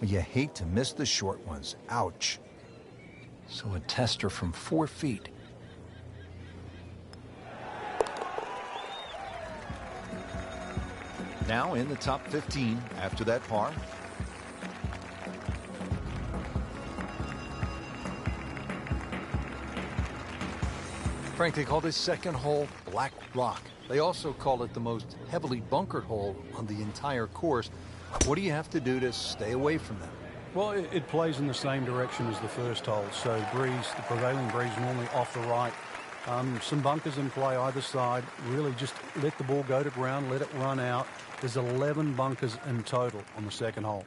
You hate to miss the short ones. Ouch. So a tester from 4 feet. Now in the top 15 after that par. Frank, they call this second hole Black Rock. They also call it the most heavily bunkered hole on the entire course. What do you have to do to stay away from them? Well, it plays in the same direction as the first hole. So breeze, the prevailing breeze normally off the right. Some bunkers in play either side. Really just let the ball go to ground, let it run out. There's 11 bunkers in total on the second hole.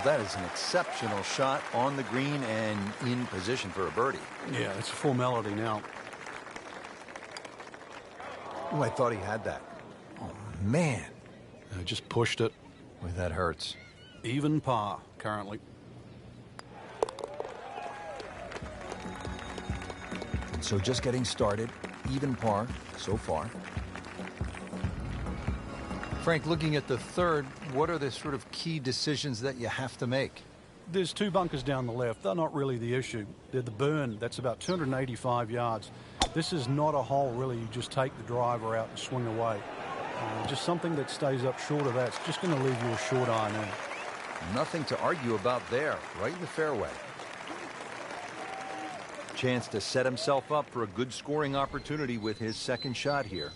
That is an exceptional shot on the green and in position for a birdie. Yeah, it's a formality now. Oh, I thought he had that. Oh, man. Just pushed it. Boy, that hurts. Even par currently. So just getting started. Even par so far. Frank, looking at the third, what are the sort of key decisions that you have to make? There's 2 bunkers down the left. They're not really the issue. They're the burn. That's about 285 yards. This is not a hole, really. You just take the driver out and swing away. Just something that stays up short of that. It's just going to leave you a short iron in. Nothing to argue about there. Right in the fairway. Chance to set himself up for a good scoring opportunity with his second shot here.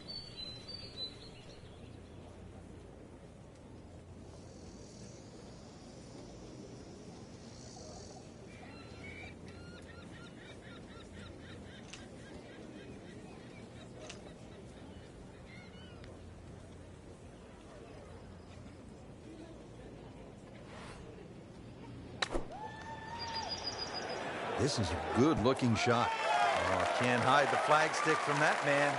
This is a good-looking shot. Oh, can't hide the flagstick from that man.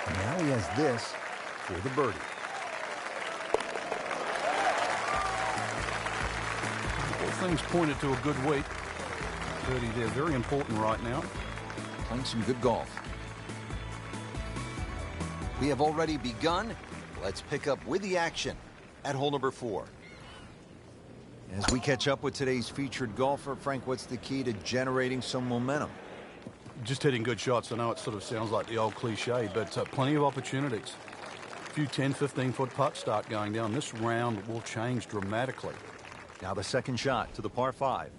And now he has this for the birdie. All things pointed to a good week. Birdie there, very important right now. Playing some good golf. We have already begun. Let's pick up with the action at hole number 4. As we catch up with today's featured golfer, Frank, what's the key to generating some momentum? Just hitting good shots. I know it sort of sounds like the old cliche, but plenty of opportunities. A few 10, 15-foot putts start going down. This round will change dramatically. Now the second shot to the par 5.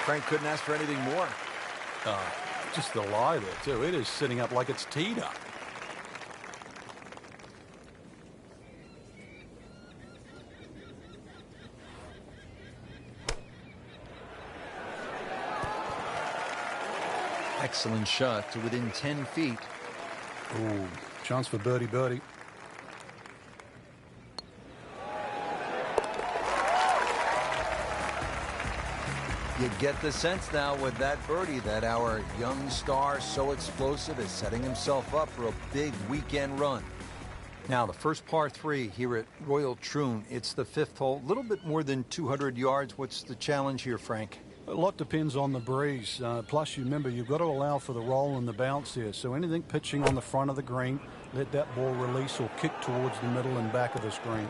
Frank couldn't ask for anything more. Just the lie there, too. It is sitting up like it's teed up. Excellent shot to within 10 feet. Ooh, chance for birdie. You get the sense now with that birdie that our young star, so explosive, is setting himself up for a big weekend run. Now, the first par 3 here at Royal Troon. It's the 5th hole, a little bit more than 200 yards. What's the challenge here, Frank? A lot depends on the breeze. Plus, you remember, you've got to allow for the roll and the bounce here. So anything pitching on the front of the green, let that ball release or kick towards the middle and back of the screen.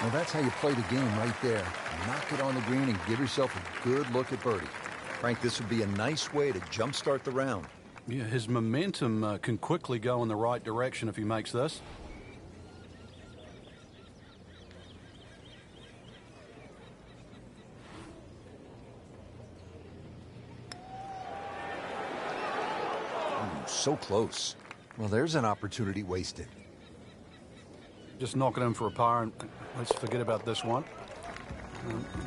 Well, that's how you play the game right there. Knock it on the green and give yourself a good look at birdie. Frank, this would be a nice way to jumpstart the round. Yeah, his momentum can quickly go in the right direction if he makes this. Ooh, so close. Well, there's an opportunity wasted. Just knock it in for a par, and let's forget about this one.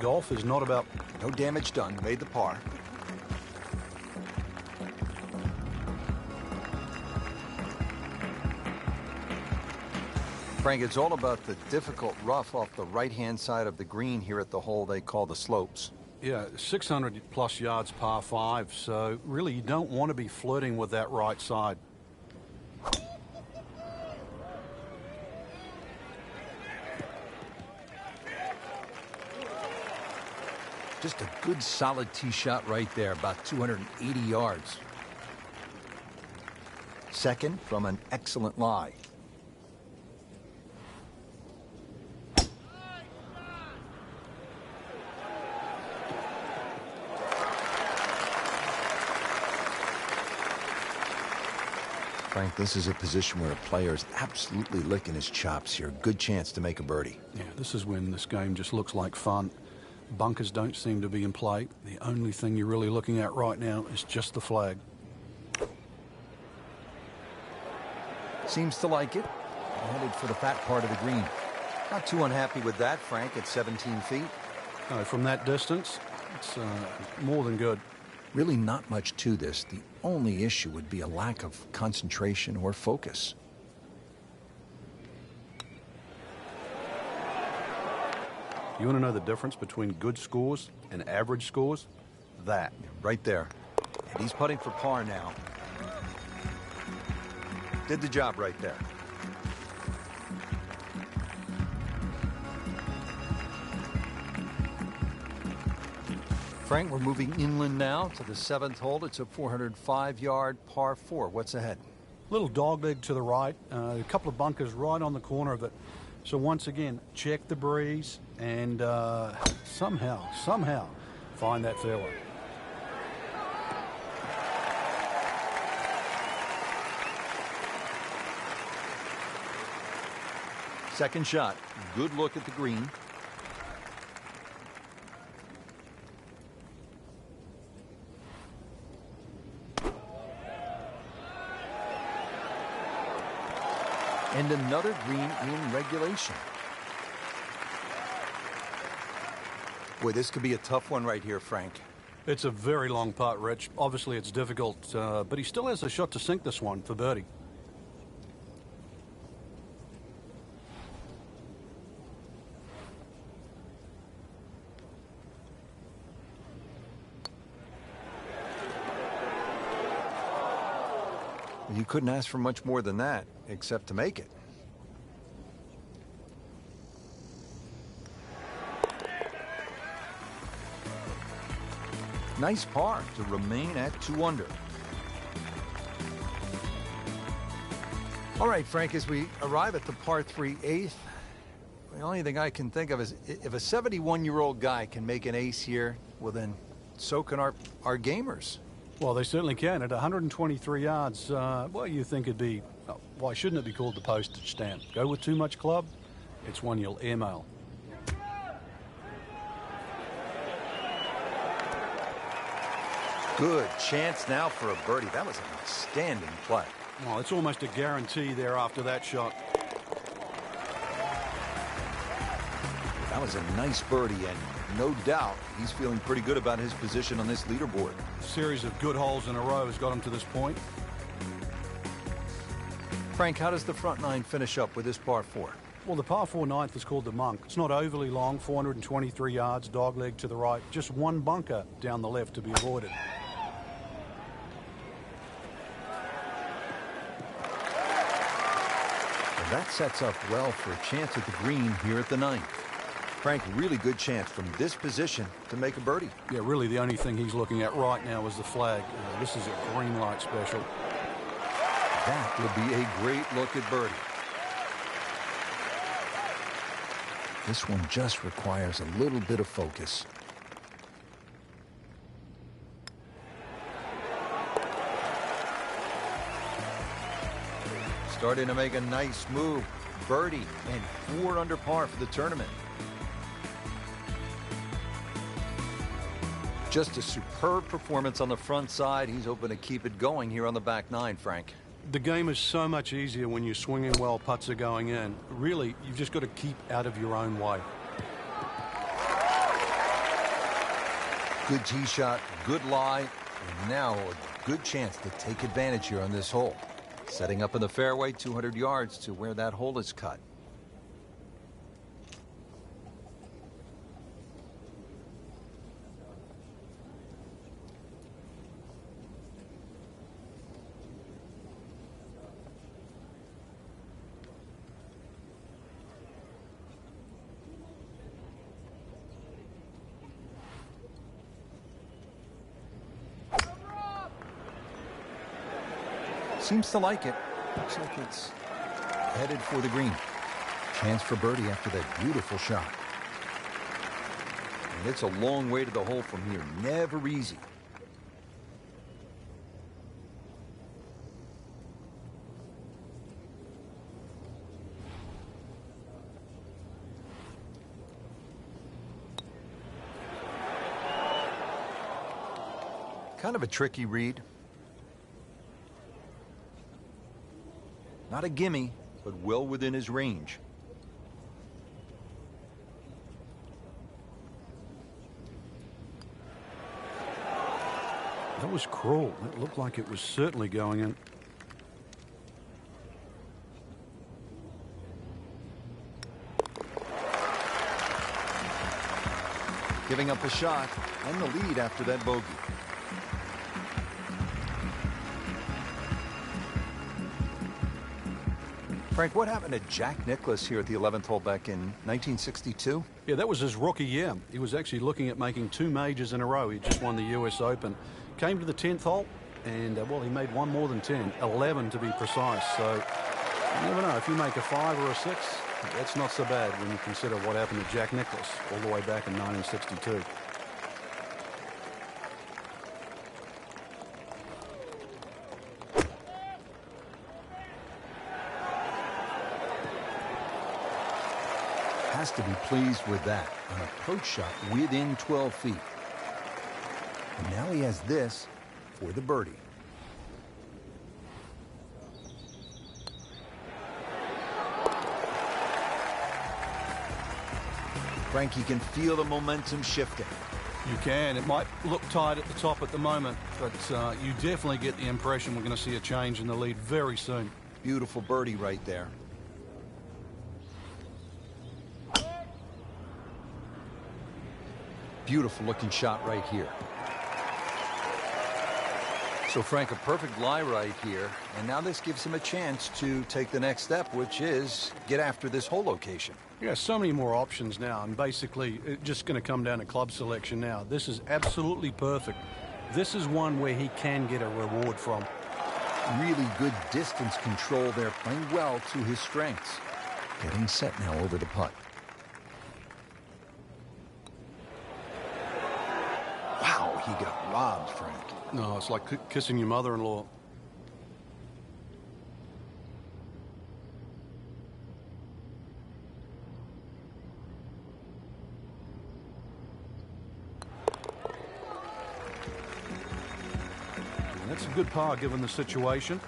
Golf is not about... No damage done. Made the par. Frank, it's all about the difficult rough off the right-hand side of the green here at the hole they call the slopes. Yeah, 600 plus yards par 5, so really you don't want to be flirting with that right side. Just a good solid tee shot right there, about 280 yards. Second from an excellent lie. Frank, this is a position where a player is absolutely licking his chops here. Good chance to make a birdie. Yeah, this is when this game just looks like fun. Bunkers don't seem to be in play. The only thing you're really looking at right now is just the flag. Seems to like it. Headed for the fat part of the green. Not too unhappy with that, Frank, at 17 feet. No, from that distance, it's more than good. Really not much to this. The only issue would be a lack of concentration or focus. You want to know the difference between good scores and average scores? That. Right there. And he's putting for par now. Did the job right there. Frank, we're moving inland now to the 7th hole. It's a 405-yard par 4. What's ahead? Little dogleg to the right, a couple of bunkers right on the corner of it. So once again, check the breeze and somehow find that fairway. Second shot. Good look at the green. And another green in regulation. Boy, this could be a tough one right here, Frank. It's a very long putt, Rich. Obviously, it's difficult, but he still has a shot to sink this one for birdie. You couldn't ask for much more than that, except to make it. Nice par to remain at 2 under. All right, Frank, as we arrive at the par 3 8th, the only thing I can think of is if a 71-year-old guy can make an ace here, well then, so can our gamers. Well, they certainly can. At 123 yards, well, you think it'd be, why shouldn't it be called the postage stamp? Go with too much club, it's one you'll airmail. Good chance now for a birdie. That was an outstanding play. Well, it's almost a guarantee there after that shot. That was a nice birdie, and no doubt he's feeling pretty good about his position on this leaderboard. A series of good holes in a row has got him to this point. Frank, how does the front nine finish up with this par 4? Well, the par 4 ninth is called the Monk. It's not overly long, 423 yards, dogleg to the right. Just one bunker down the left to be avoided. And that sets up well for a chance at the green here at the 9th. Frank, really good chance from this position to make a birdie. Yeah, really the only thing he's looking at right now is the flag. This is a green light special. That will be a great look at birdie. This one just requires a little bit of focus. Starting to make a nice move. Birdie and 4 under par for the tournament. Just a superb performance on the front side. He's hoping to keep it going here on the back 9, Frank. The game is so much easier when you're swinging well, putts are going in. Really, you've just got to keep out of your own way. Good tee shot, good lie, and now a good chance to take advantage here on this hole. Setting up in the fairway, 200 yards to where that hole is cut. Seems to like it. Looks like it's headed for the green. Chance for birdie after that beautiful shot. And it's a long way to the hole from here. Never easy. Kind of a tricky read. Not a gimme, but well within his range. That was cruel. It looked like it was certainly going in. Giving up a shot and the lead after that bogey. Frank, what happened to Jack Nicklaus here at the 11th hole back in 1962? Yeah, that was his rookie year. He was actually looking at making 2 majors in a row. He just won the US Open. Came to the 10th hole, and, well, he made one more than 10, 11 to be precise. So you never know. If you make a 5 or a 6, that's not so bad when you consider what happened to Jack Nicklaus all the way back in 1962. Has to be pleased with that. An approach shot within 12 feet. And now he has this for the birdie. Frank, you can feel the momentum shifting. You can. It might look tight at the top at the moment, but you definitely get the impression we're going to see a change in the lead very soon. Beautiful birdie right there. Beautiful looking shot right here. So Frank, a perfect lie right here, and now this gives him a chance to take the next step, which is get after this hole location. Yeah, so many more options now, and basically it's just going to come down to club selection now. This is absolutely perfect. This is one where he can get a reward from. Really good distance control there, playing well to his strengths. Getting set now over the putt. Wow, he got robbed, Frank. No, it's like kissing your mother-in-law. That's a good par given the situation.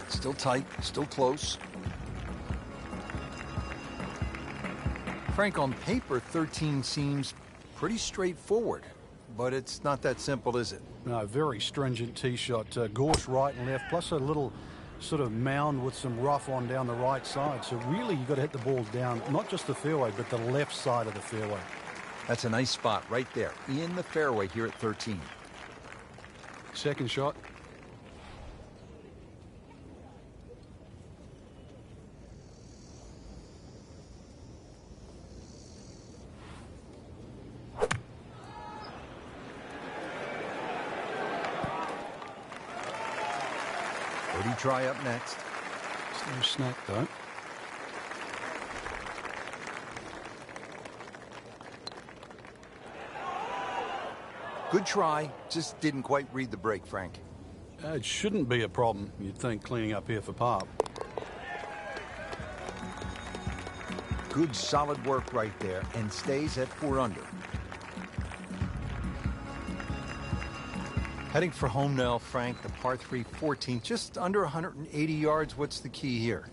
Still tight, still close. Frank, on paper, 13 seems pretty straightforward, but it's not that simple, is it? No, very stringent tee shot. Gorse right and left, plus a little sort of mound with some rough on down the right side. So really, you've got to hit the ball down, not just the fairway, but the left side of the fairway. That's a nice spot right there in the fairway here at 13. Second shot. Birdie try up next. Still snack though. Good try, just didn't quite read the break, Frank. It shouldn't be a problem, you'd think, cleaning up here for par. Good solid work right there, and stays at 4 under. Heading for home now, Frank, the par 3 14, just under 180 yards. What's the key here?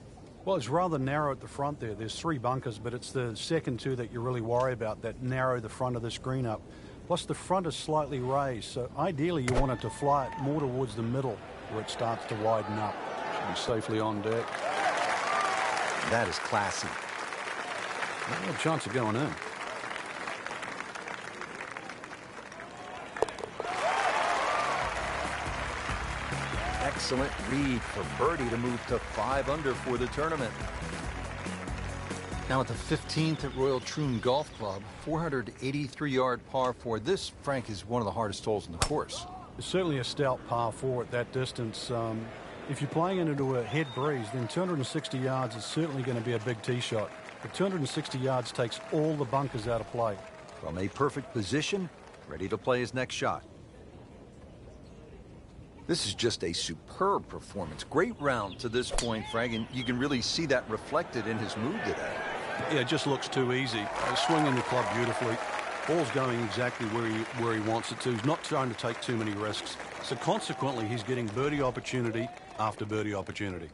Well, it's rather narrow at the front there. There's 3 bunkers, but it's the second 2 that you really worry about, that narrow the front of this green up. Plus, the front is slightly raised, so ideally you want it to fly it more towards the middle where it starts to widen up. Should be safely on deck. That is classy. No chance of going in. Excellent read for birdie to move to 5 under for the tournament. Now at the 15th at Royal Troon Golf Club, 483-yard par 4. This, Frank, is one of the hardest holes in the course. It's certainly a stout par 4 at that distance. If you're playing it into a head breeze, then 260 yards is certainly going to be a big tee shot. But 260 yards takes all the bunkers out of play. From a perfect position, ready to play his next shot. This is just a superb performance. Great round to this point, Frank, and you can really see that reflected in his mood today. Yeah, it just looks too easy. He's swinging the club beautifully. Ball's going exactly where he wants it to. He's not trying to take too many risks. So consequently, he's getting birdie opportunity after birdie opportunity.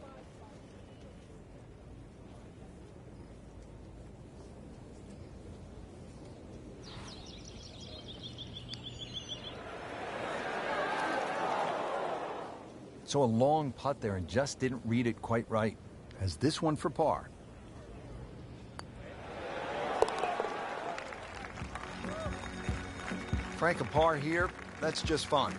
So a long putt there and just didn't read it quite right. Has this one for par. Frank, a par here, that's just fine.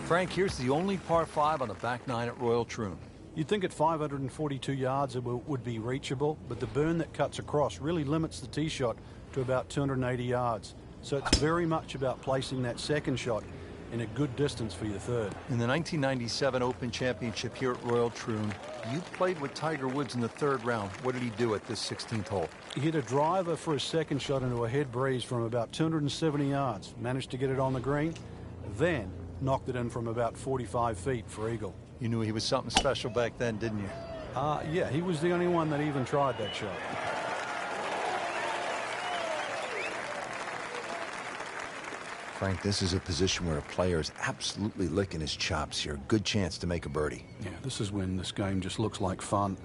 Frank, here's the only par 5 on the back 9 at Royal Troon. You'd think at 542 yards it would be reachable, but the burn that cuts across really limits the tee shot to about 280 yards. So it's very much about placing that second shot in a good distance for your third. In the 1997 Open Championship here at Royal Troon, you played with Tiger Woods in the 3rd round. What did he do at this 16th hole? He hit a driver for his second shot into a head breeze from about 270 yards, managed to get it on the green, then knocked it in from about 45 feet for eagle. You knew he was something special back then, didn't you? Yeah, he was the only one that even tried that shot. Frank, this is a position where a player is absolutely licking his chops here. Good chance to make a birdie. Yeah, this is when this game just looks like fun.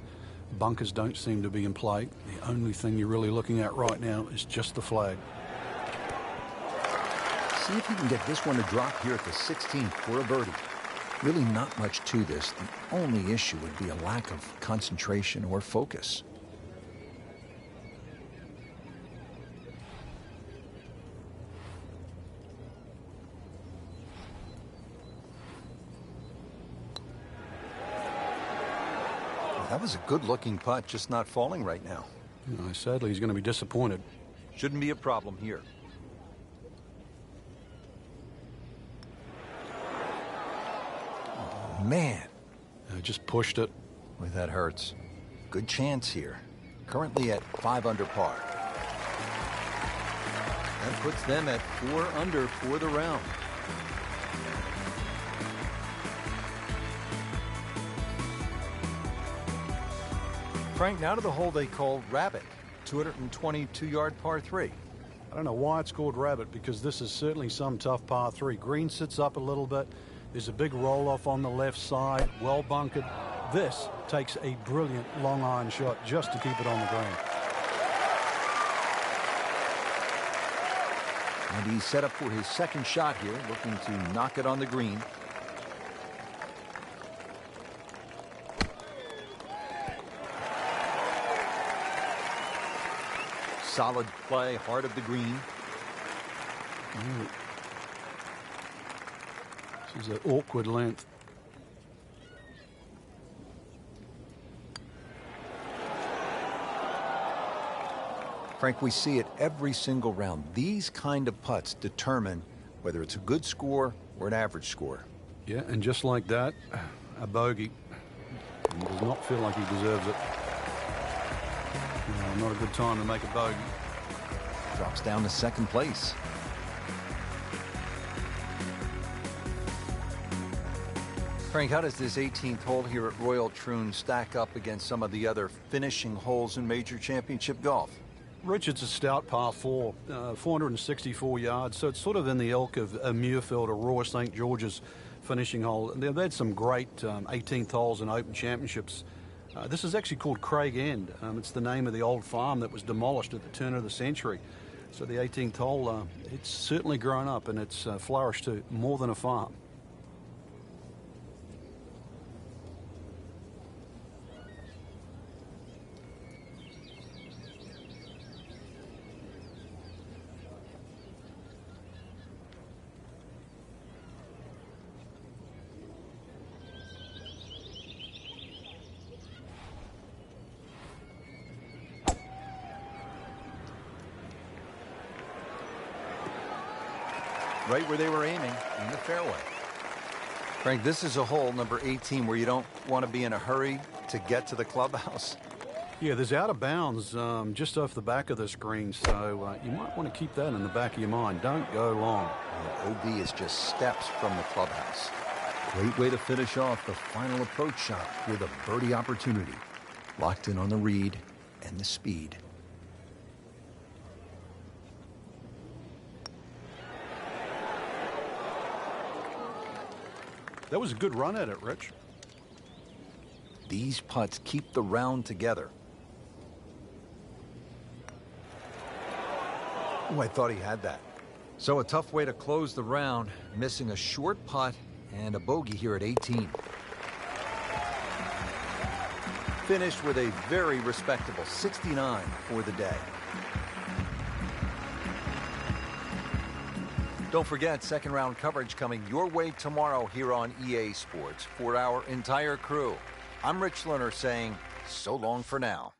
Bunkers don't seem to be in play. The only thing you're really looking at right now is just the flag. See if you can get this one to drop here at the 16th for a birdie. Really not much to this. The only issue would be a lack of concentration or focus. That was a good-looking putt, just not falling right now. Sadly, he's going to be disappointed. Shouldn't be a problem here. Man, Just pushed it. boy, that hurts. Good chance here. Currently at 5 under par. That puts them at 4 under for the round. Frank, now to the hole they call Rabbit, 222-yard par 3. I don't know why it's called Rabbit, because this is certainly some tough par 3. Green sits up a little bit. There's a big roll-off on the left side, well bunkered. This takes a brilliant long iron shot just to keep it on the green. And he's set up for his second shot here, looking to knock it on the green. Solid play, heart of the green. This is an awkward length. Frank, we see it every single round. These kind of putts determine whether it's a good score or an average score. Yeah, and just like that, a bogey. He does not feel like he deserves it. No, not a good time to make a bogey. Drops down to second place. Frank, how does this 18th hole here at Royal Troon stack up against some of the other finishing holes in major championship golf? Rich, it's a stout par 4, 464 yards, so it's sort of in the ilk of a Muirfield or Royal St. George's finishing hole. They've had some great 18th holes in Open Championships. This is actually called Craig End. It's the name of the old farm that was demolished at the turn of the century. So the 18th hole, it's certainly grown up and it's flourished to more than a farm. right where they were aiming, in the fairway. Frank, this is a hole, number 18, where you don't want to be in a hurry to get to the clubhouse. Yeah, there's out of bounds just off the back of this green, so you might want to keep that in the back of your mind. Don't go long. And OB is just steps from the clubhouse. Great way to finish off the final approach shot with a birdie opportunity. Locked in on the read and the speed. That was a good run at it, Rich. These putts keep the round together. Oh, I thought he had that. So a tough way to close the round, missing a short putt and a bogey here at 18. Finished with a very respectable 69 for the day. Don't forget, second round coverage coming your way tomorrow here on EA Sports for our entire crew. I'm Rich Lerner saying so long for now.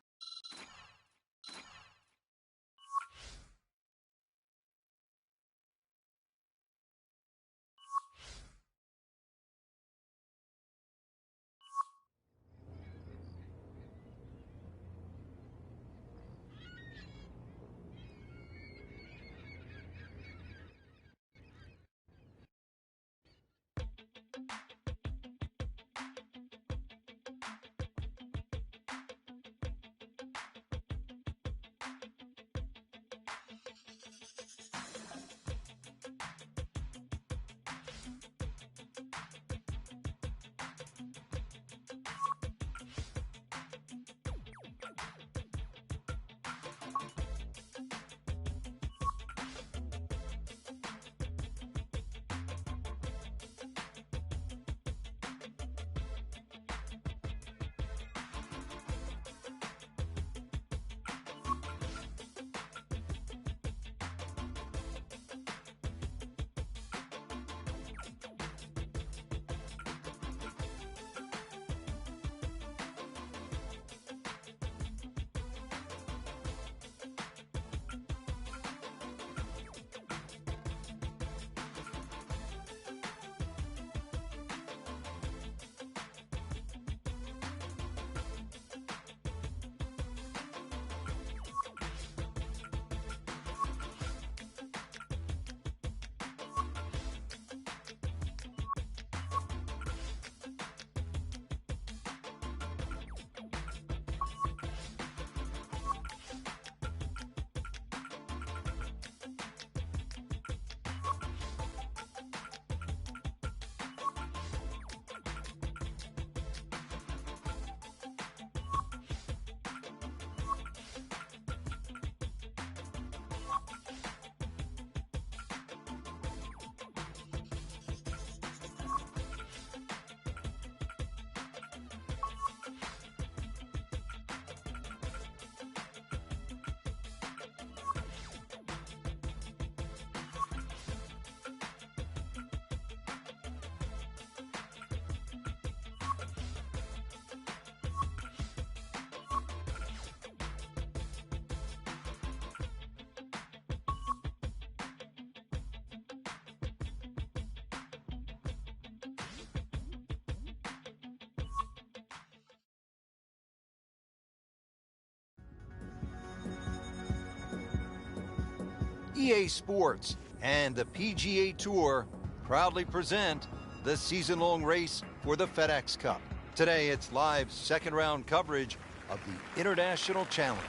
EA Sports and the PGA Tour proudly present the season-long race for the FedEx Cup. Today, it's live second-round coverage of the International Challenge.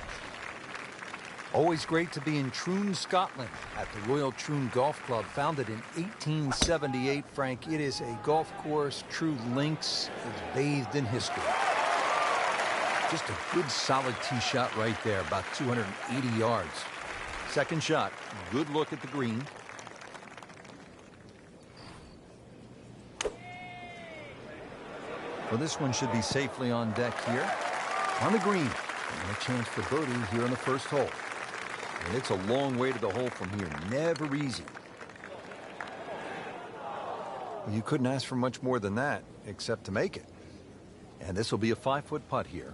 Always great to be in Troon, Scotland, at the Royal Troon Golf Club, founded in 1878. Frank, it is a golf course. True links is bathed in history. Just a good, solid tee shot right there, about 280 yards. Second shot, good look at the green. Well, this one should be safely on deck here. On the green, and a chance for birdie here on the first hole. And it's a long way to the hole from here. Never easy. Well, you couldn't ask for much more than that, except to make it. And this will be a 5-foot putt here.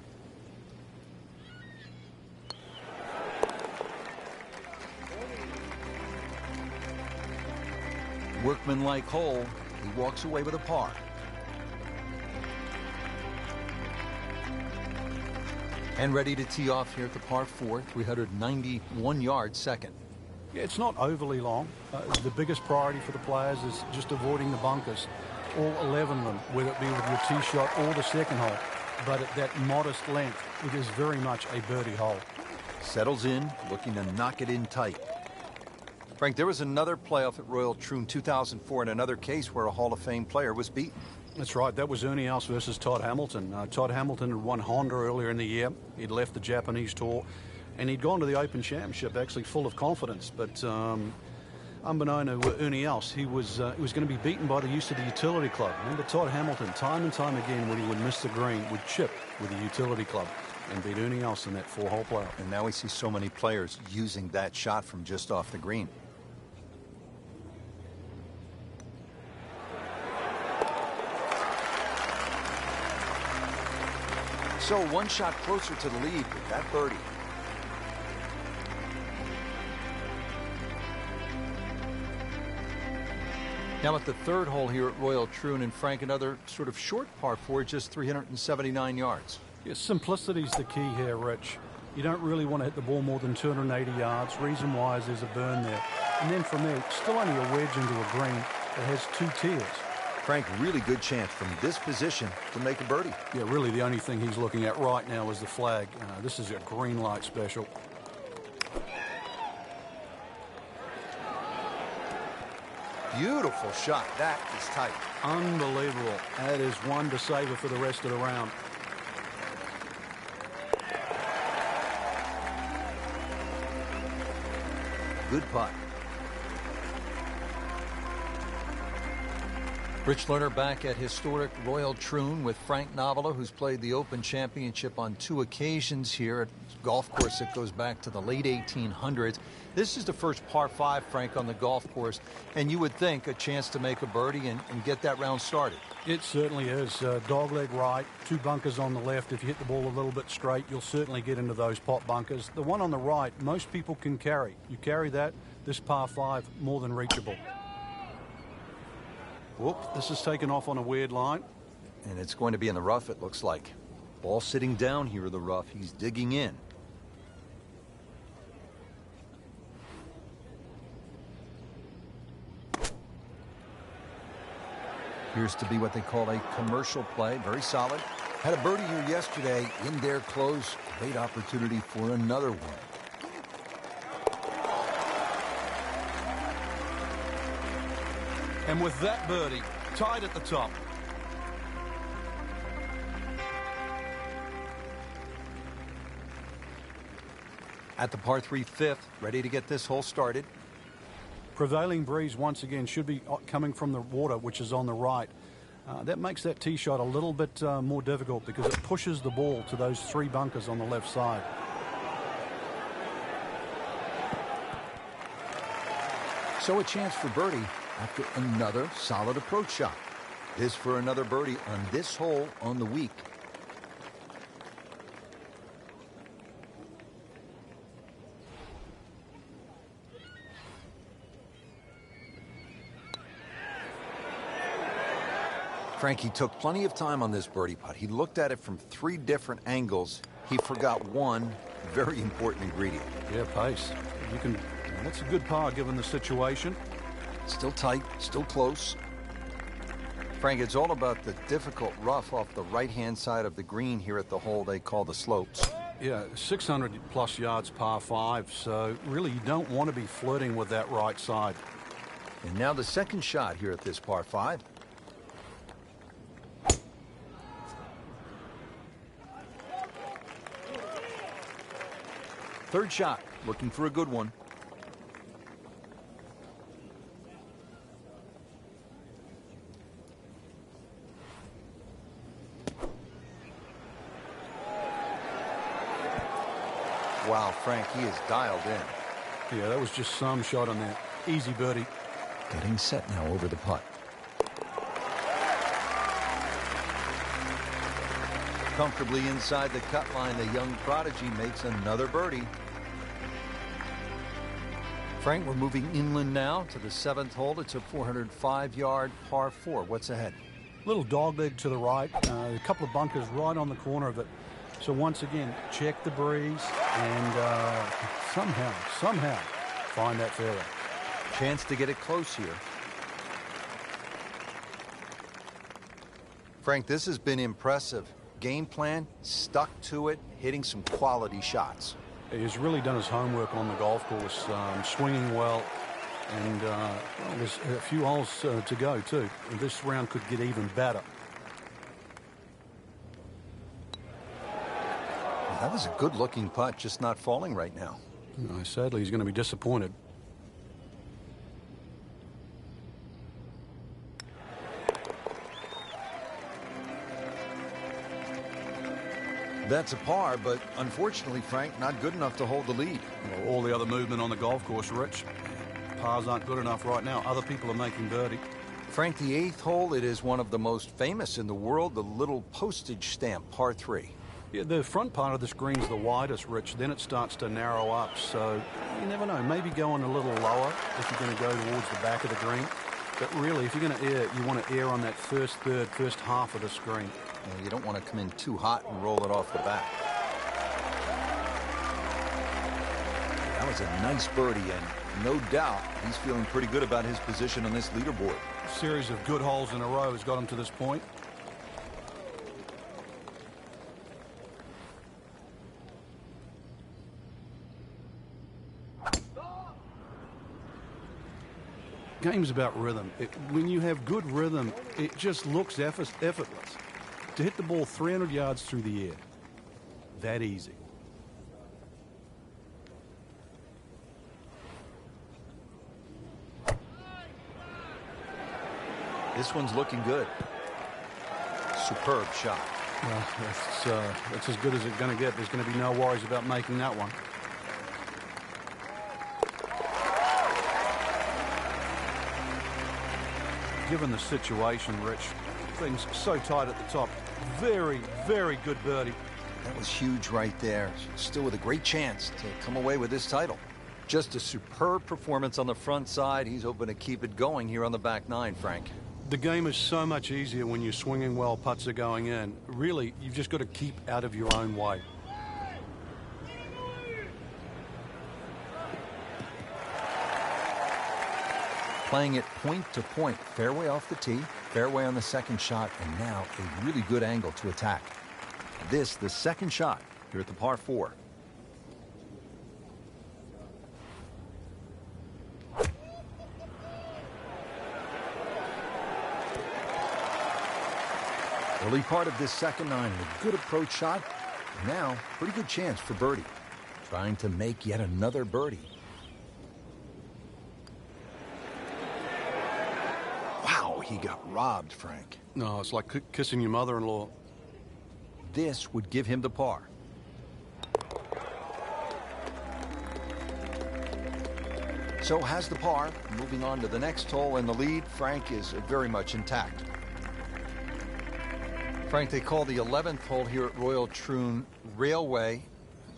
Workmanlike hole. He walks away with a par. And ready to tee off here at the par 4, 391 yards second. Yeah, it's not overly long. The biggest priority for the players is just avoiding the bunkers, all 11 of them, whether it be with your tee shot or the second hole. But at that modest length, it is very much a birdie hole. Settles in, looking to knock it in tight. Frank, there was another playoff at Royal Troon 2004 in another case where a Hall of Fame player was beaten. That's right. That was Ernie Els versus Todd Hamilton. Todd Hamilton had won Honda earlier in the year. He'd left the Japanese tour, and he'd gone to the Open Championship actually full of confidence. But unbeknown to Ernie Els, he was going to be beaten by the use of the utility club. Remember, Todd Hamilton, time and time again, when he would miss the green, would chip with the utility club and beat Ernie Els in that 4-hole playoff. And now we see so many players using that shot from just off the green. So one shot closer to the lead with that birdie. Now at the third hole here at Royal Troon, and Frank, another sort of short par 4, just 379 yards. Yeah, simplicity's the key here, Rich. You don't really want to hit the ball more than 280 yards. Reason why is there's a burn there. And then from there, still only a wedge into a green that has 2 tiers. Frank, really good chance from this position to make a birdie. Yeah, really the only thing he's looking at right now is the flag. This is a green light special. Beautiful shot. That is tight. Unbelievable. That is one to savor for the rest of the round. Good putt. Rich Lerner back at historic Royal Troon with Frank Novola, who's played the Open Championship on 2 occasions here at a golf course that goes back to the late 1800s. This is the first par 5, Frank, on the golf course, and you would think a chance to make a birdie and get that round started. It certainly is. Dogleg right, 2 bunkers on the left. If you hit the ball a little bit straight, you'll certainly get into those pot bunkers. The one on the right, most people can carry. You carry that, this par 5, more than reachable. Whoop, this is taken off on a weird line. And it's going to be in the rough, it looks like. Ball sitting down here in the rough. He's digging in. Appears to be what they call a commercial play. Very solid. Had a birdie here yesterday in their close. Great opportunity for another one. And with that birdie, tied at the top. At the par 3 fifth, ready to get this hole started. Prevailing breeze once again should be coming from the water, which is on the right. That makes that tee shot a little bit more difficult because it pushes the ball to those 3 bunkers on the left side. So a chance for birdie after another solid approach shot. This for another birdie on this hole on the week. Frankie took plenty of time on this birdie putt. He looked at it from 3 different angles. He forgot one very important ingredient. Yeah, pace. That's a good par given the situation. Still tight, still close. Frank, it's all about the difficult rough off the right-hand side of the green here at the hole they call the slopes. Yeah, 600 plus yards par 5, so really you don't want to be flirting with that right side. And now the second shot here at this par 5. Third shot, looking for a good one. Wow, Frank, he is dialed in. Yeah, that was just some shot on that. Easy birdie. Getting set now over the putt. Comfortably inside the cut line, the young prodigy makes another birdie. Frank, we're moving inland now to the 7th hole. It's a 405-yard par 4. What's ahead? Little dog leg to the right, a couple of bunkers right on the corner of it. So once again, check the breeze and somehow find that fairway. Chance to get it close here. Frank, this has been impressive. Game plan, stuck to it, hitting some quality shots. He's really done his homework on the golf course, swinging well, and well, there's a few holes to go too. And this round could get even better. Well, that was a good-looking putt, just not falling right now. Sadly, he's going to be disappointed. That's a par, but unfortunately, Frank, not good enough to hold the lead. Well, all the other movement on the golf course, Rich. Pars aren't good enough right now. Other people are making birdie. Frank, the 8th hole, it is one of the most famous in the world, the little postage stamp, par 3. Yeah, the front part of the screen's the widest, Rich. Then it starts to narrow up, so you never know. Maybe going a little lower if you're going to go towards the back of the green. But really, if you're going to err, you want to err on that first half of the screen. You don't want to come in too hot and roll it off the back. That was a nice birdie, and no doubt he's feeling pretty good about his position on this leaderboard. A series of good holes in a row has got him to this point. Game's about rhythm. When you have good rhythm, it just looks effortless. To hit the ball 300 yards through the air, that easy. This one's looking good. Superb shot. Well, that's as good as it's going to get. There's going to be no worries about making that one. Given the situation, Rich, things so tight at the top. Very, very good birdie. That was huge right there. Still with a great chance to come away with this title. Just a superb performance on the front side. He's hoping to keep it going here on the back nine, Frank. The game is so much easier when you're swinging well, putts are going in. Really, you've just got to keep out of your own way. Playing it point to point. Fairway off the tee, fairway on the second shot, and now a really good angle to attack. This, the second shot here at the par 4. Early part of this second nine, a good approach shot. Now, pretty good chance for birdie. Trying to make yet another birdie. Wow, he got robbed, Frank. No, it's like kissing your mother-in-law. This would give him the par. So has the par. Moving on to the next hole, and the lead, Frank, is very much intact. Frank, they call the 11th hole here at Royal Troon Railway.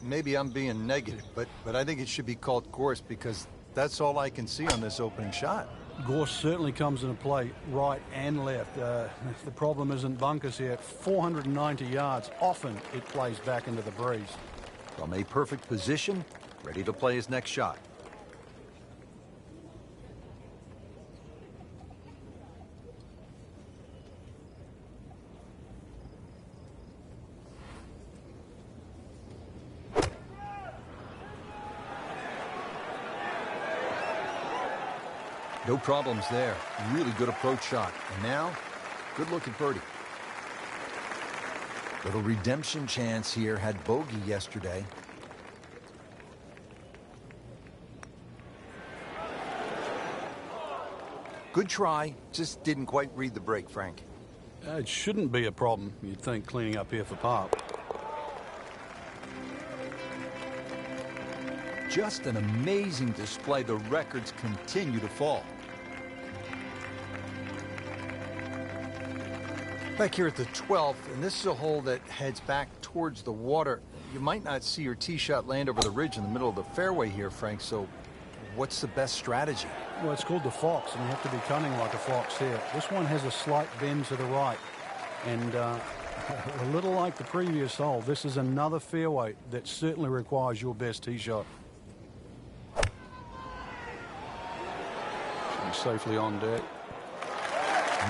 Maybe I'm being negative, but I think it should be called course because that's all I can see on this opening shot. Gorse certainly comes into play right and left. The problem isn't bunkers here. 490 yards. Often it plays back into the breeze. From a perfect position, ready to play his next shot. No problems there. Really good approach shot. And now, good look at birdie. Little redemption chance here. Had bogey yesterday. Good try. Just didn't quite read the break, Frank. It shouldn't be a problem, you'd think, cleaning up here for par. Just an amazing display. The records continue to fall. Back here at the 12th, and this is a hole that heads back towards the water. You might not see your tee shot land over the ridge in the middle of the fairway here, Frank, so what's the best strategy? Well, it's called the fox, and you have to be cunning like a fox here. This one has a slight bend to the right, and a little like the previous hole, this is another fairway that certainly requires your best tee shot. Should be safely on deck.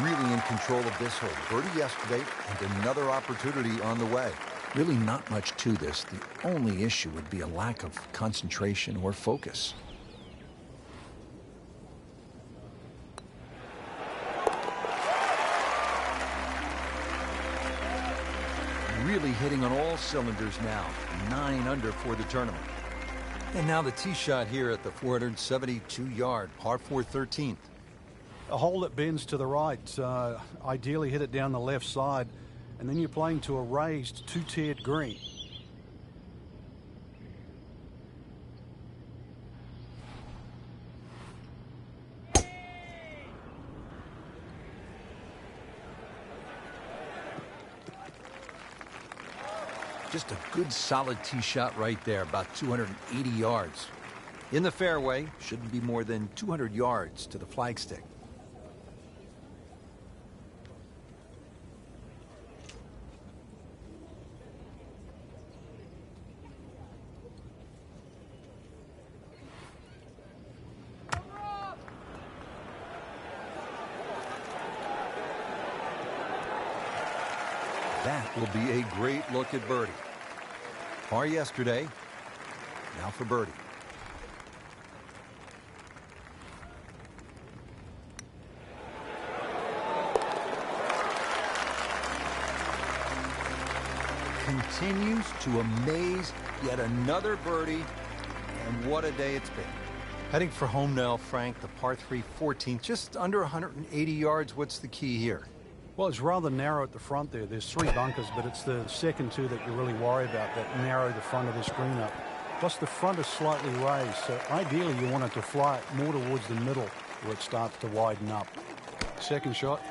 Really in control of this hole. Birdie yesterday and another opportunity on the way. Really not much to this. The only issue would be a lack of concentration or focus. Really hitting on all cylinders now. 9 under for the tournament. And now the tee shot here at the 472-yard par 4 13th. A hole that bends to the right, ideally hit it down the left side, and then you're playing to a raised two-tiered green. Just a good solid tee shot right there, about 280 yards. In the fairway, shouldn't be more than 200 yards to the flagstick. That will be a great look at birdie. Par yesterday, now for birdie. Continues to amaze, yet another birdie, and what a day it's been. Heading for home now, Frank, the par 3 14th, just under 180 yards. What's the key here? Well, it's rather narrow at the front there. There's 3 bunkers, but it's the second 2 that you really worry about that narrow the front of the screen up. Plus, the front is slightly raised, so ideally you want it to fly more towards the middle where it starts to widen up. Second shot.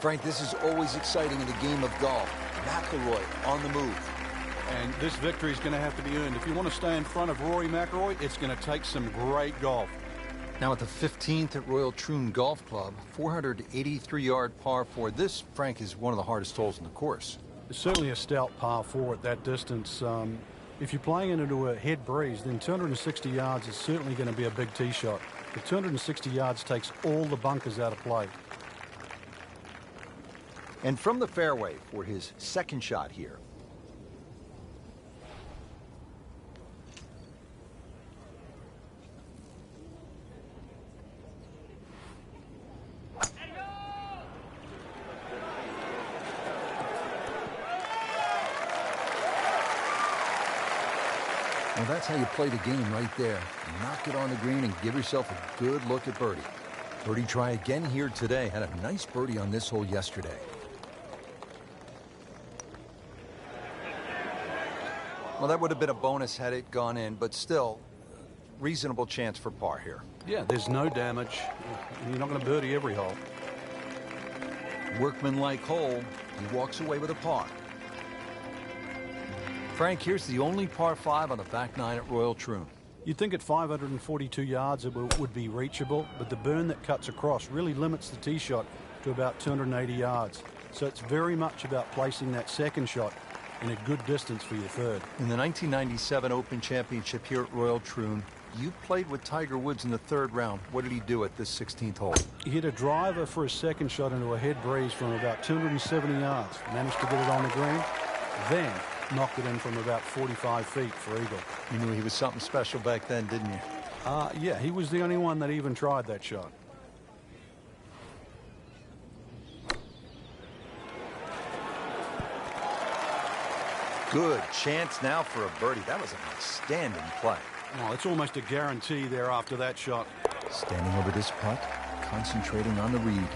Frank, this is always exciting in the game of golf. McIlroy on the move. And this victory is going to have to be earned. If you want to stay in front of Rory McIlroy, it's going to take some great golf. Now at the 15th at Royal Troon Golf Club, 483-yard par 4. This, Frank, is one of the hardest holes in the course. It's certainly a stout par 4 at that distance. If you're playing it into a head breeze, then 260 yards is certainly going to be a big tee shot. The 260 yards takes all the bunkers out of play. And from the fairway for his second shot here. Well, that's how you play the game right there. Knock it on the green and give yourself a good look at birdie. Birdie try again here today. Had a nice birdie on this hole yesterday. Well, that would have been a bonus had it gone in, but still, reasonable chance for par here. Yeah, there's no damage. You're not going to birdie every hole. Workmanlike hole. He walks away with a par. Frank, here's the only par 5 on the back 9 at Royal Troon. You'd think at 542 yards it would be reachable, but the burn that cuts across really limits the tee shot to about 280 yards. So it's very much about placing that second shot in a good distance for your third. In the 1997 Open Championship here at Royal Troon, you played with Tiger Woods in the 3rd round. What did he do at this 16th hole? He hit a driver for a second shot into a head breeze from about 270 yards. Managed to get it on the green. Then knocked it in from about 45 feet for eagle. You knew he was something special back then, didn't you? Yeah, he was the only one that even tried that shot. Good chance now for a birdie. That was an outstanding play. Oh, it's almost a guarantee there after that shot. Standing over this putt, concentrating on the read.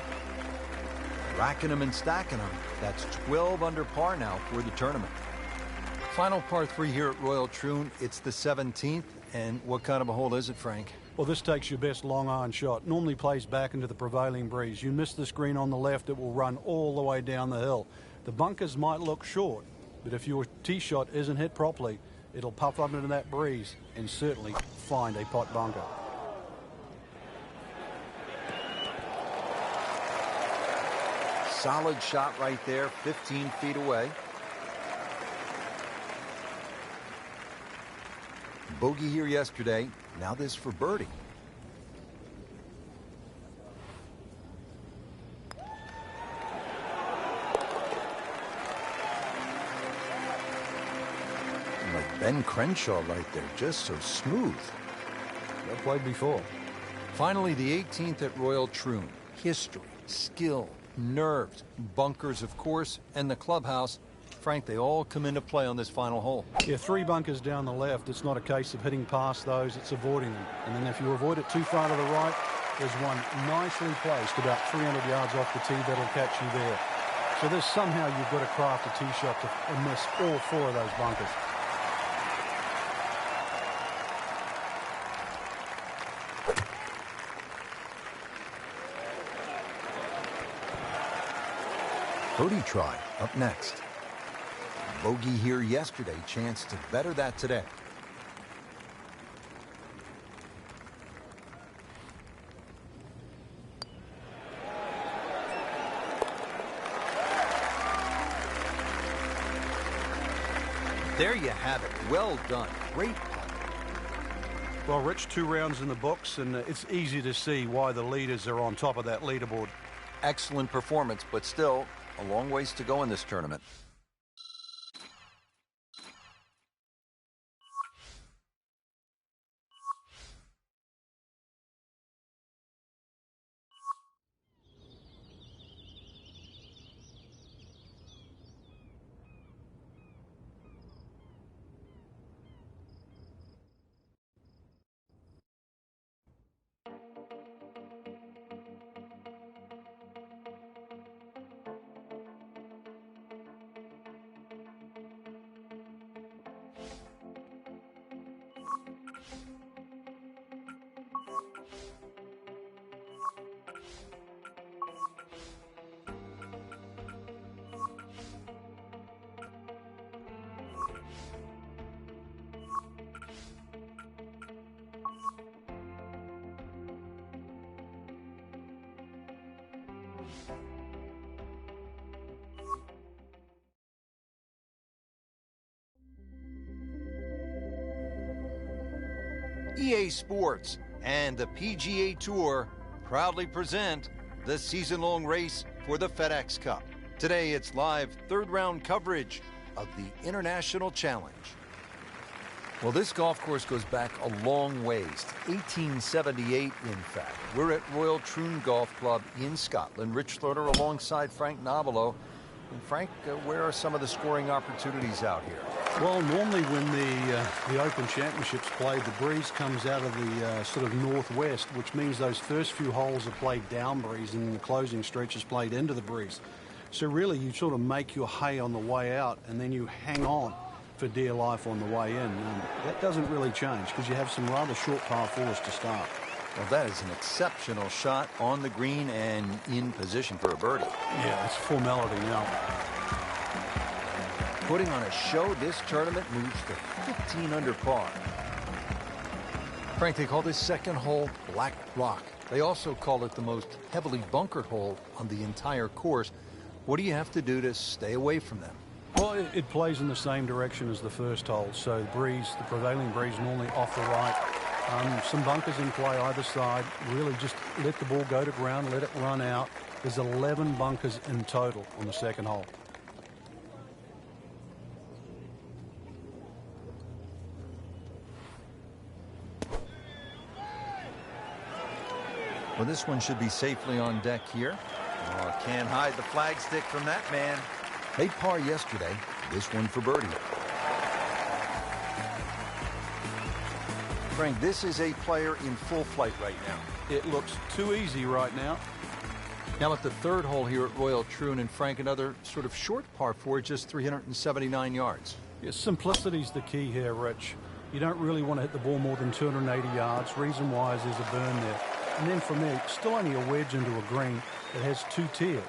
Racking them and stacking them. That's 12 under par now for the tournament. Final par 3 here at Royal Troon. It's the 17th. And what kind of a hole is it, Frank? Well, this takes your best long iron shot. Normally plays back into the prevailing breeze. You miss the green on the left, it will run all the way down the hill. The bunkers might look short, but if your tee shot isn't hit properly, it'll puff up into that breeze and certainly find a pot bunker. Solid shot right there, 15 feet away. Bogey here yesterday. Now this for birdie. Like Ben Crenshaw right there, just so smooth. Well played before. Finally, the 18th at Royal Troon. History, skill, nerves, bunkers, of course, and the clubhouse. Frank, they all come into play on this final hole. Yeah, 3 bunkers down the left. It's not a case of hitting past those, it's avoiding them. And then if you avoid it too far to the right, there's one nicely placed about 300 yards off the tee that'll catch you there. So there's somehow you've got to craft a tee shot to miss all 4 of those bunkers. Birdie try up next. Bogey here yesterday, chance to better that today. There you have it. Well done. Great putt. Well, Rich, 2 rounds in the books, and it's easy to see why the leaders are on top of that leaderboard. Excellent performance, but still a long ways to go in this tournament. EA Sports and the PGA Tour proudly present the season-long race for the FedEx Cup. Today, it's live third-round coverage of the International Challenge. Well, this golf course goes back a long ways, to 1878, in fact. We're at Royal Troon Golf Club in Scotland. Rich Slaughter alongside Frank Nobilo. And Frank, where are some of the scoring opportunities out here? Well, normally when the Open Championships played, the breeze comes out of the sort of northwest, which means those first few holes are played down breeze and the closing stretch is played into the breeze. So really you sort of make your hay on the way out and then you hang on for dear life on the way in. That doesn't really change because you have some rather short par 4s to start. Well, that is an exceptional shot on the green and in position for a birdie. Yeah, it's formality now. Putting on a show, this tournament moves to 15 under par. Frank, they call this second hole Black Rock. They also call it the most heavily bunkered hole on the entire course. What do you have to do to stay away from them? Well, it plays in the same direction as the first hole. So the prevailing breeze normally off the right. Some bunkers in play either side. Really just let the ball go to ground, let it run out. There's 11 bunkers in total on the second hole. Well, this one should be safely on deck here. Oh, can't hide the flagstick from that man. Made par yesterday. This one for birdie. Frank, this is a player in full flight right now. It looks too easy right now. Now at the third hole here at Royal Troon, and Frank, another sort of short par 4, just 379 yards. Yeah, simplicity's the key here, Rich. You don't really want to hit the ball more than 280 yards. Reason why is there's a burn there. And then from there, still only a wedge into a green that has 2 tiers.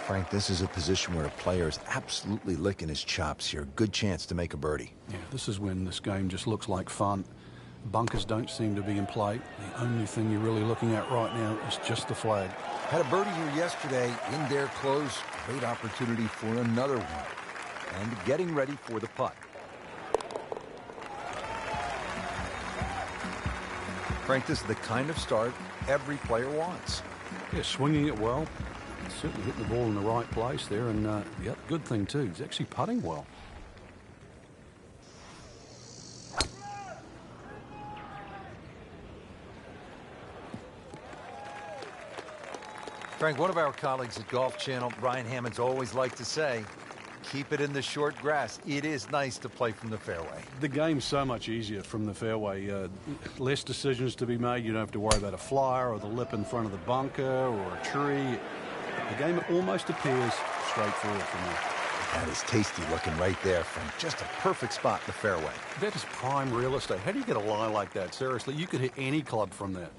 Frank, this is a position where a player is absolutely licking his chops here. Good chance to make a birdie. Yeah, this is when this game just looks like fun. Bunkers don't seem to be in play. The only thing you're really looking at right now is just the flag. Had a birdie here yesterday in their close. Great opportunity for another one. And getting ready for the putt. Frank, this is the kind of start every player wants. Yeah, swinging it well. Certainly hitting the ball in the right place there. And, yep, good thing, too. He's actually putting well. Frank, one of our colleagues at Golf Channel, Brian Hammond's always liked to say, keep it in the short grass. It is nice to play from the fairway. The game's so much easier from the fairway. Less decisions to be made. You don't have to worry about a flyer or the lip in front of the bunker or a tree. The game almost appears straightforward from there. That is tasty looking right there, Frank. Just a perfect spot in the fairway. That is prime real estate. How do you get a lie like that? Seriously, you could hit any club from that.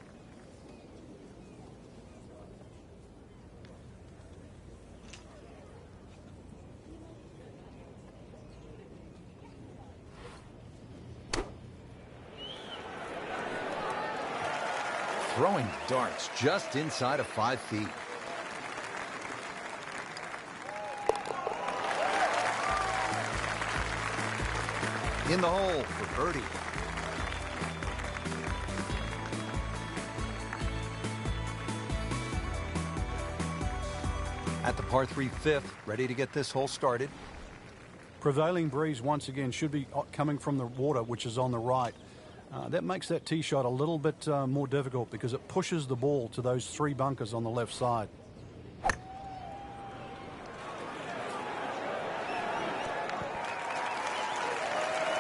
Throwing darts just inside of 5 feet. In the hole for birdie. At the par 3 fifth, ready to get this hole started. Prevailing breeze once again should be coming from the water, which is on the right. That makes that tee shot a little bit more difficult because it pushes the ball to those 3 bunkers on the left side.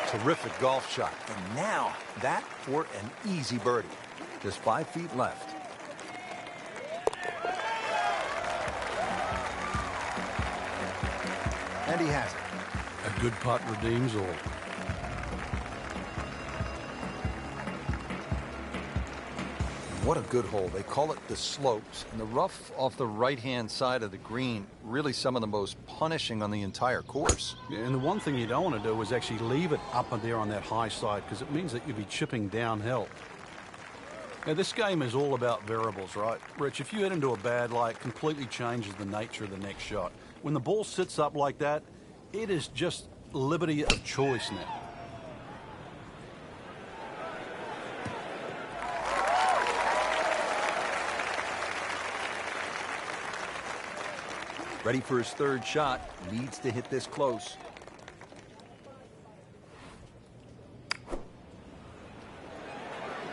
Terrific golf shot. And now that for an easy birdie. Just 5 feet left. And he has it. A good putt redeems all. What a good hole. They call it the slopes. And the rough off the right-hand side of the green, really some of the most punishing on the entire course. Yeah, and the one thing you don't want to do is actually leave it up and there on that high side because it means that you'll be chipping downhill. Now, this game is all about variables, right? Rich, if you hit into a bad lie, it completely changes the nature of the next shot. When the ball sits up like that, it is just liberty of choice now. Ready for his 3rd shot. Needs to hit this close.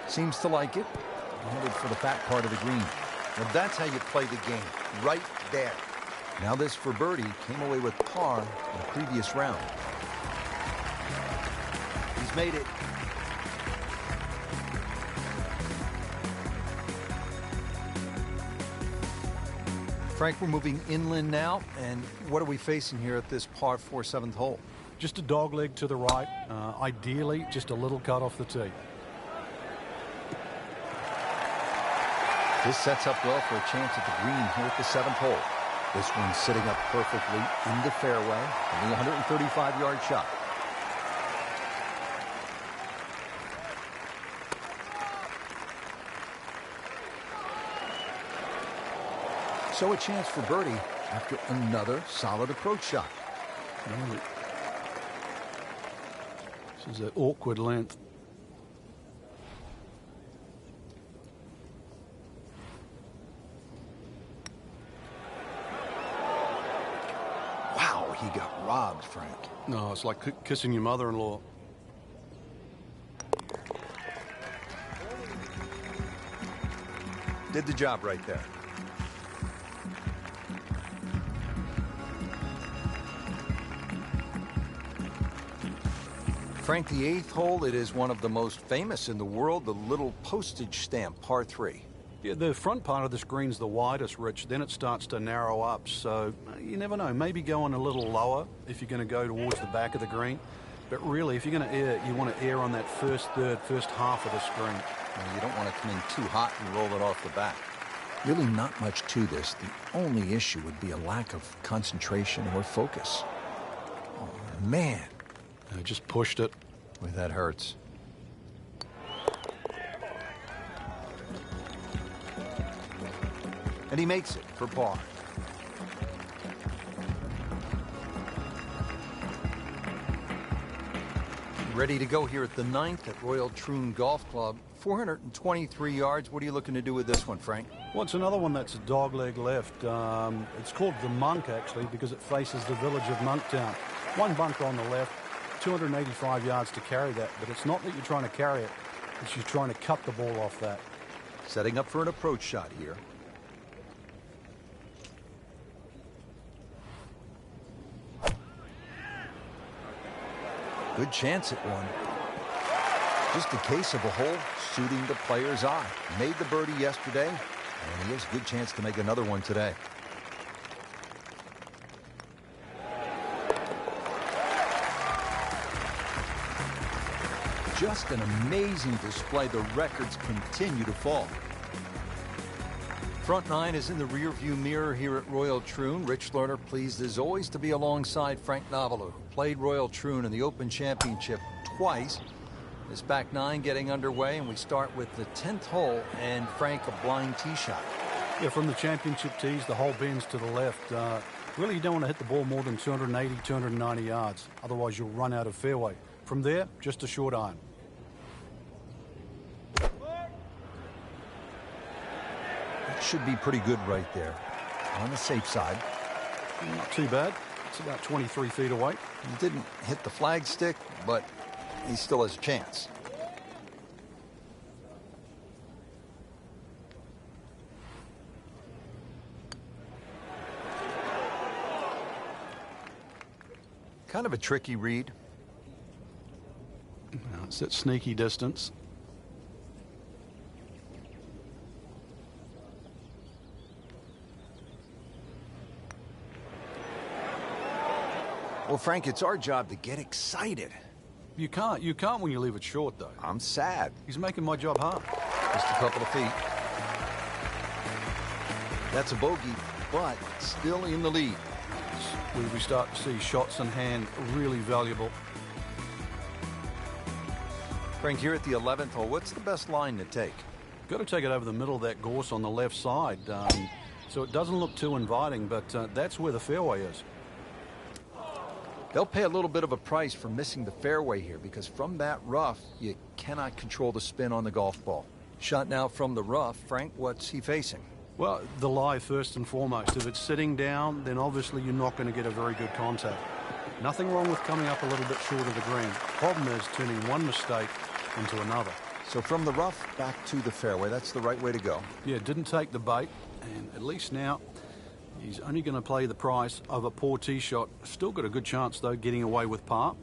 Seems to like it. Headed for the back part of the green. Well, that's how you play the game. Right there. Now this for birdie. Came away with par in the previous round. He's made it. Frank, we're moving inland now, and what are we facing here at this par 4 7th hole? Just a dog leg to the right, ideally just a little cut off the tee. This sets up well for a chance at the green here at the 7th hole. This one's sitting up perfectly in the fairway, only a 135-yard shot. So a chance for birdie after another solid approach shot. This is an awkward length. Wow, he got robbed, Frank. No, it's like kissing your mother-in-law. Did the job right there. Frank, the 8th hole, it is one of the most famous in the world, the little postage stamp, par 3. Yeah, the front part of this green's the widest, Rich. Then it starts to narrow up, so you never know. Maybe going a little lower if you're going to go towards the back of the green. But really, if you're going to err, you want to err on that first third, first half of the screen. Well, you don't want to come in too hot and roll it off the back. Really not much to this. The only issue would be a lack of concentration or focus. Oh, man. Just pushed it. Boy, that hurts. And he makes it for par. Ready to go here at the 9th at Royal Troon Golf Club. 423 yards. What are you looking to do with this one, Frank? Well, it's another one that's a dogleg left. It's called the Monk, actually, because it faces the village of Monktown. One bunker on the left, 285 yards to carry that, but it's not that you're trying to carry it, it's you're trying to cut the ball off that. Setting up for an approach shot here. Good chance at one. Just a case of a hole suiting the player's eye. Made the birdie yesterday, and he has a good chance to make another one today. Just an amazing display. The records continue to fall. Front nine is in the rearview mirror here at Royal Troon. Rich Lerner pleased as always to be alongside Frank Navalu, who played Royal Troon in the Open Championship twice. This back nine getting underway, and we start with the 10th hole, and Frank, a blind tee shot. Yeah, from the championship tees, the hole bends to the left. Really, you don't want to hit the ball more than 280, 290 yards. Otherwise, you'll run out of fairway. From there, just a short iron. That should be pretty good right there. On the safe side. Not too bad. It's about 23 feet away. He didn't hit the flagstick, but he still has a chance. Kind of a tricky read. Now it's at sneaky distance. Well, Frank, it's our job to get excited. You can't when you leave it short, though. I'm sad. He's making my job hard. Just a couple of feet. That's a bogey, but still in the lead. We start to see shots in hand really valuable. Frank, here at the 11th hole, what's the best line to take? Got to take it over the middle of that gorse on the left side. So it doesn't look too inviting, but that's where the fairway is. They'll pay a little bit of a price for missing the fairway here, because from that rough, you cannot control the spin on the golf ball. Shot now from the rough. Frank, what's he facing? Well, the lie first and foremost. If it's sitting down, then obviously you're not going to get a very good contact. Nothing wrong with coming up a little bit short of the green. Problem is turning one mistake into another. So from the rough back to the fairway, that's the right way to go. Yeah, didn't take the bait, and at least now he's only going to play the price of a poor tee shot. Still got a good chance, though, getting away with par.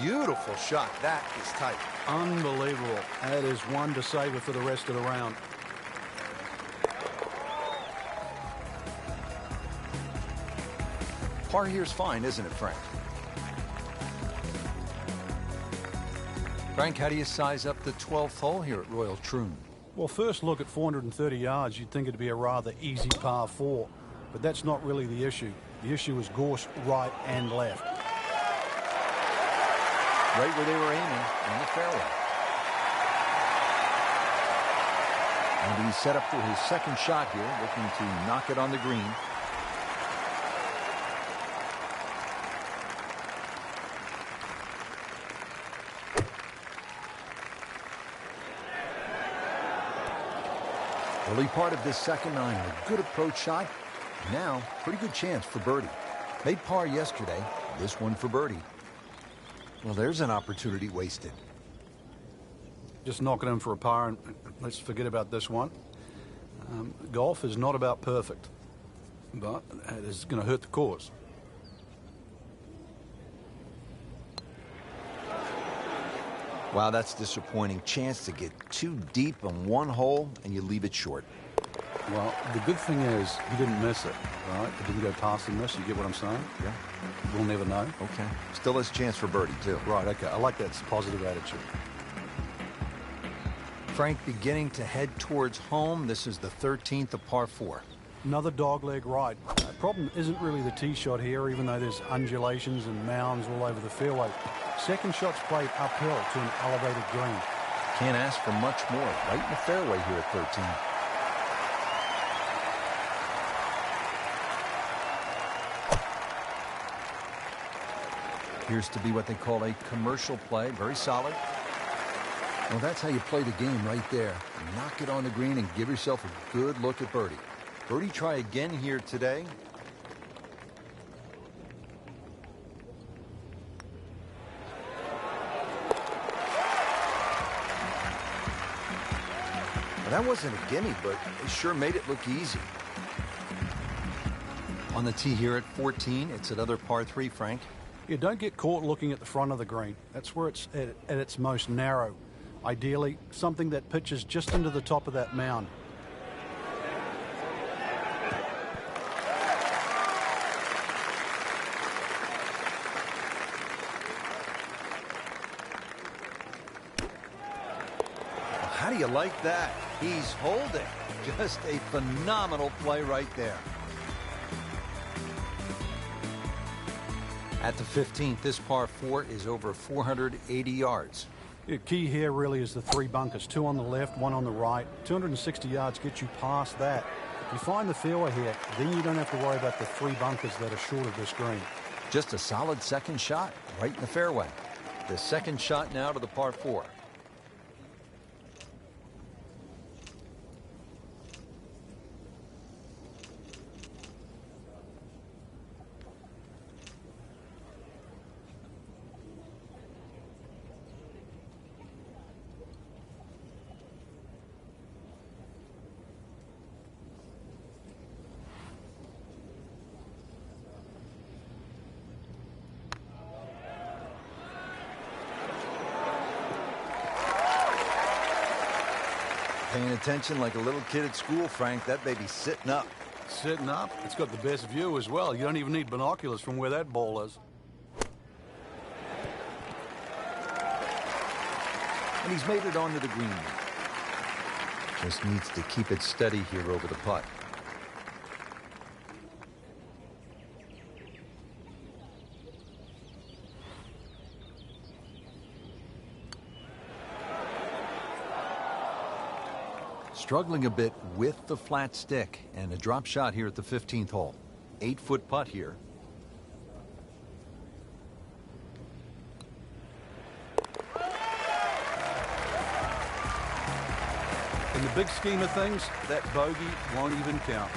Beautiful shot. That is tight. Unbelievable. That is one to savor for the rest of the round. Par here's fine, isn't it, Frank? Frank, how do you size up the 12th hole here at Royal Troon? Well, first look at 430 yards, you'd think it'd be a rather easy par 4, but that's not really the issue. The issue is gorse right and left. Right where they were aiming, in the fairway. And he's set up for his second shot here, looking to knock it on the green. Early part of this second nine, a good approach shot. Now, pretty good chance for birdie. Made par yesterday, this one for birdie. Well, there's an opportunity wasted. Just knock it in for a par, and let's forget about this one. Golf is not about perfect, but it is going to hurt the cause. Wow, that's disappointing. Chance to get too deep on one hole, and you leave it short. Well, the good thing is he didn't miss it, right? It didn't go past the miss. You get what I'm saying? Yeah. We'll never know. Okay. Still has a chance for birdie, too. Right, okay. I like that positive attitude. Frank beginning to head towards home. This is the 13th of par 4. Another dogleg right. The problem isn't really the tee shot here, even though there's undulations and mounds all over the fairway. Second shot's played uphill to an elevated green. Can't ask for much more. Right in the fairway here at 13. Appears to be what they call a commercial play. Very solid. Well, that's how you play the game right there. Knock it on the green and give yourself a good look at birdie. Birdie try again here today. Well, that wasn't a gimme, but they sure made it look easy. On the tee here at 14, it's another par 3, Frank. You don't get caught looking at the front of the green. That's where it's at its most narrow. Ideally, something that pitches just into the top of that mound. How do you like that? He's holding. Just a phenomenal play right there. At the 15th, this par 4 is over 480 yards. The key here really is the 3 bunkers, 2 on the left, 1 on the right. 260 yards gets you past that. If you find the fairway here, then you don't have to worry about the 3 bunkers that are short of this green. Just a solid second shot right in the fairway. The second shot now to the par 4. Paying attention like a little kid at school, Frank. That baby's sitting up. Sitting up, it's got the best view as well. You don't even need binoculars from where that ball is. And he's made it onto the green. Just needs to keep it steady here over the putt. Struggling a bit with the flat stick, and a drop shot here at the 15th hole. 8-foot putt here. In the big scheme of things, that bogey won't even count.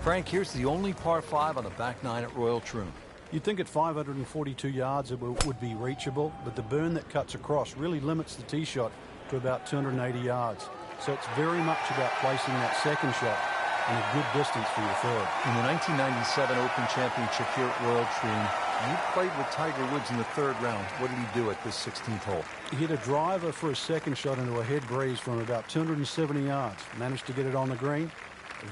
Frank, here's the only par 5 on the back 9 at Royal Troon. You'd think at 542 yards it would be reachable, but the burn that cuts across really limits the tee shot to about 280 yards. So it's very much about placing that second shot in a good distance for your third. In the 1997 Open Championship here at Royal Troon, you played with Tiger Woods in the 3rd round. What did he do at this 16th hole? He hit a driver for his second shot into a head breeze from about 270 yards. Managed to get it on the green,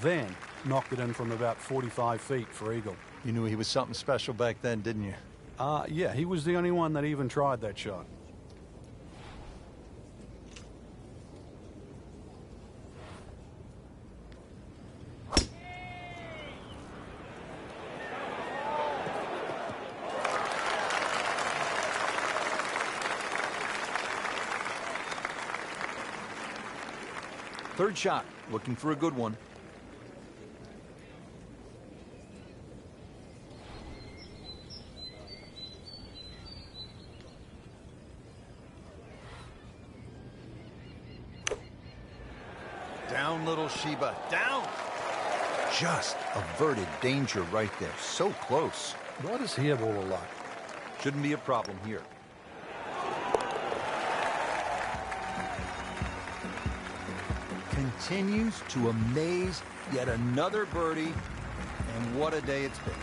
then knocked it in from about 45 feet for eagle. You knew he was something special back then, didn't you? Yeah, he was the only one that even tried that shot. Third shot, looking for a good one. Down, little Sheba. Down. Just averted danger right there. So close. What does he have all the luck? Shouldn't be a problem here. Continues to amaze. Yet another birdie. And what a day it's been.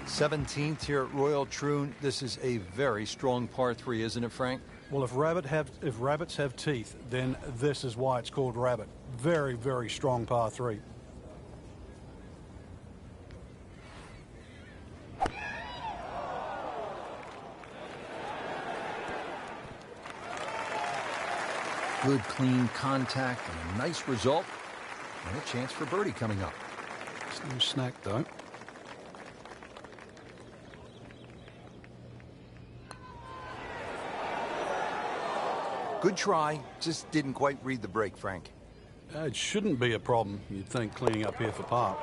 17th here at Royal Troon. This is a very strong par 3, isn't it, Frank? Well, if rabbits have teeth, then this is why it's called rabbit. Very, very strong par 3. Good, clean contact and a nice result. And a chance for birdie coming up. It's no snack, though. Good try, just didn't quite read the break, Frank. It shouldn't be a problem, you'd think, cleaning up here for par.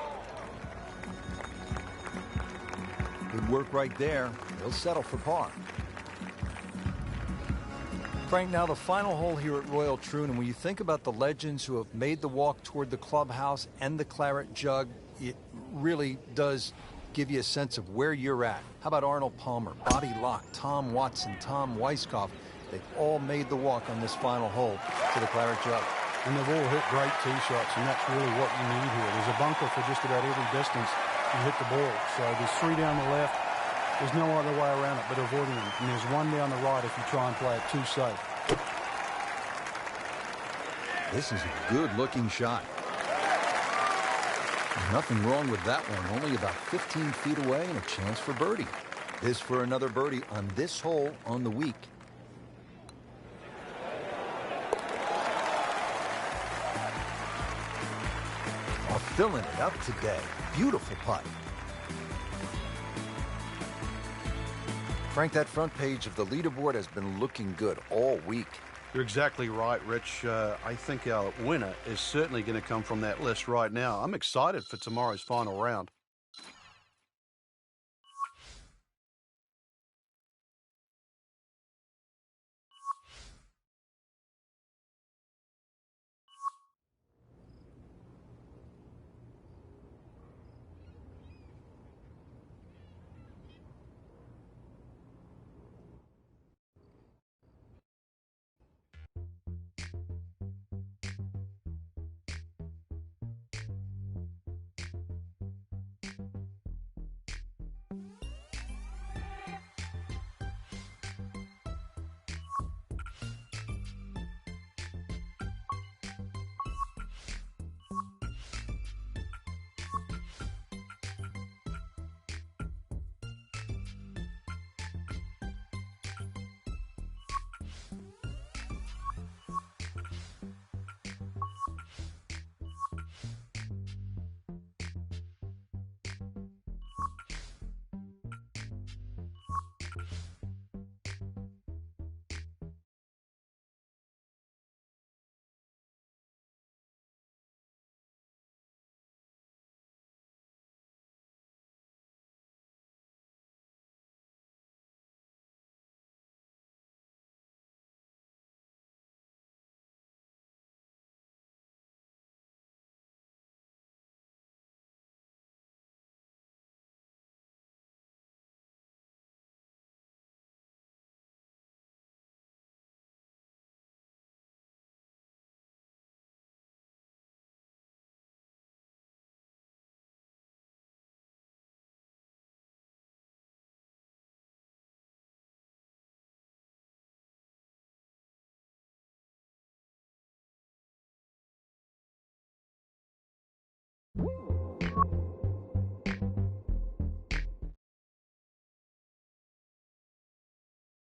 Good work right there. He'll settle for par. Frank, now the final hole here at Royal Troon, and when you think about the legends who have made the walk toward the clubhouse and the claret jug, it really does give you a sense of where you're at. How about Arnold Palmer, Bobby Locke, Tom Watson, Tom Weiskopf? They've all made the walk on this final hole to the claret jug. And they've all hit great tee shots, and that's really what you need here. There's a bunker for just about every distance you hit the ball. So there's 3 down the left. There's no other way around it but avoiding them. And there's 1 down the right if you try and play it too safe. This is a good-looking shot. Nothing wrong with that one. Only about 15 feet away and a chance for birdie. This for another birdie on this hole on the week. Filling it up today. Beautiful putt. Frank, that front page of the leaderboard has been looking good all week. You're exactly right, Rich. I think our winner is certainly going to come from that list right now. I'm excited for tomorrow's final round.